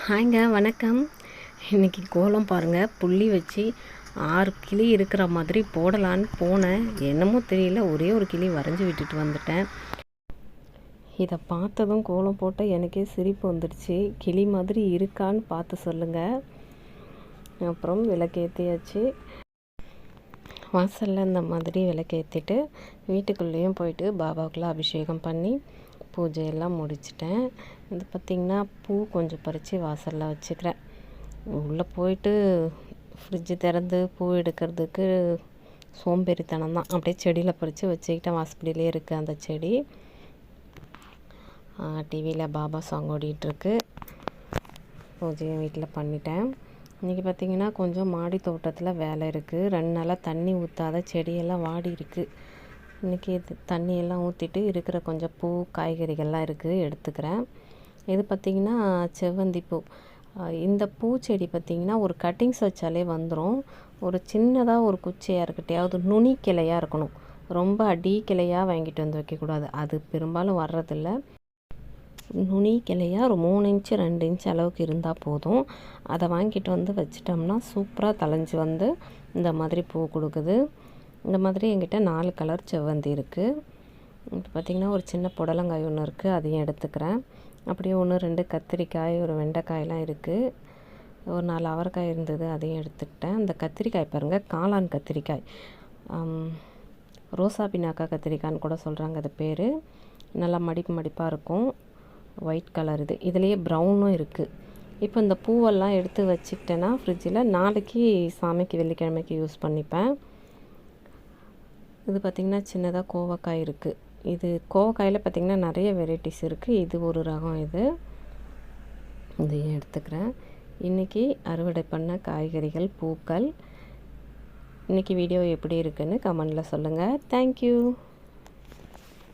ஹாய்ங்க, வணக்கம். இன்றைக்கி கோலம் பாருங்கள், புள்ளி வச்சு 6 கிளி இருக்கிற மாதிரி போடலான்னு போனேன். என்னமோ தெரியல, ஒரே ஒரு கிளி வரைஞ்சி விட்டுட்டு வந்துட்டேன். இதை பார்த்ததும் கோலம் போட்ட எனக்கே சிரிப்பு வந்துடுச்சு. கிளி மாதிரி இருக்கான்னு பார்த்து சொல்லுங்கள். அப்புறம் விளக்கேற்றியாச்சு. வாசலில் இந்த மாதிரி விளக்கேற்றிட்டு வீட்டுக்குள்ளேயும் போயிட்டு பாபாவுக்குலாம் அபிஷேகம் பண்ணி பூஜையெல்லாம் முடிச்சிட்டேன். இது பார்த்திங்கன்னா பூ கொஞ்சம் பறித்து வாசலில் வச்சுக்கிறேன். உள்ளே போயிட்டு ஃப்ரிட்ஜு திறந்து பூ எடுக்கிறதுக்கு சோம்பேறித்தனம் தான். அப்படியே செடியில் பறித்து வச்சுக்கிட்டேன். வாசப்படியிலே இருக்குது அந்த செடி. டிவியில் பாபா சாங் ஓடிட்டுருக்கு. பூஜையும் வீட்டில் பண்ணிட்டேன். இன்றைக்கி பார்த்திங்கன்னா கொஞ்சம் மாடி தோட்டத்தில் வேலை இருக்குது. 2 நாளாக தண்ணி ஊற்றாத செடியெல்லாம் வாடி இருக்குது. இன்றைக்கி தண்ணியெல்லாம் ஊற்றிட்டு இருக்கிற கொஞ்சம் பூ காய்கறிகள்லாம் இருக்குது, எடுத்துக்கிறேன். இது பார்த்திங்கன்னா செவ்வந்தி பூ. இந்த பூச்செடி பார்த்திங்கன்னா ஒரு கட்டிங்ஸ் வச்சாலே வந்துடும். ஒரு சின்னதாக ஒரு குச்சியாக இருக்கட்டையாவது நுனி கிளையாக இருக்கணும். ரொம்ப அடி கிளையாக வாங்கிட்டு வந்து வைக்கக்கூடாது. அது பெரும்பாலும் வர்றதில்ல. நுனி கிளையாக ஒரு 3 இன்ச்சு 2 இன்ச்சு அளவுக்கு இருந்தால் போதும். அதை வாங்கிட்டு வந்து வச்சிட்டோம்னா சூப்பராக தழைஞ்சி வந்து இந்த மாதிரி பூ கொடுக்குது. இந்த மாதிரி என்கிட்ட 4 கலர் செவ்வந்தி இருக்குது. இப்போ பார்த்திங்கன்னா ஒரு சின்ன புடலங்காய் ஒன்று இருக்குது, அதையும் எடுத்துக்கிறேன். அப்படியே 1 2 கத்திரிக்காய், ஒரு வெண்டைக்காயெலாம் இருக்குது. ஒரு 4 அவரைக்காய் இருந்தது, அதையும் எடுத்துக்கிட்டேன். இந்த கத்திரிக்காய் பாருங்கள், காளான் கத்திரிக்காய், ரோசா பினாக்கா கத்திரிக்காய்னு கூட சொல்கிறாங்க. அது பேர். நல்லா மடிப்பு மடிப்பாக இருக்கும். ஒயிட் கலர் இது. இதுலேயே ப்ரௌனும் இருக்குது. இப்போ இந்த பூவெல்லாம் எடுத்து வச்சுக்கிட்டேன்னா ஃப்ரிட்ஜில் நாளைக்கு சாமிக்கு வெள்ளிக்கிழமைக்கு யூஸ் பண்ணிப்பேன். இது பார்த்திங்கன்னா சின்னதாக கோவக்காய் இருக்குது. இது கோவக்காயில் பார்த்திங்கன்னா நிறைய வெரைட்டிஸ் இருக்குது. இது ஒரு ரகம். இதையும் எடுத்துக்கிறேன். இன்றைக்கி அறுவடை பண்ண காய்கறிகள், பூக்கள். இன்றைக்கி வீடியோ எப்படி இருக்குன்னு கமெண்டில் சொல்லுங்கள். தேங்க்யூ.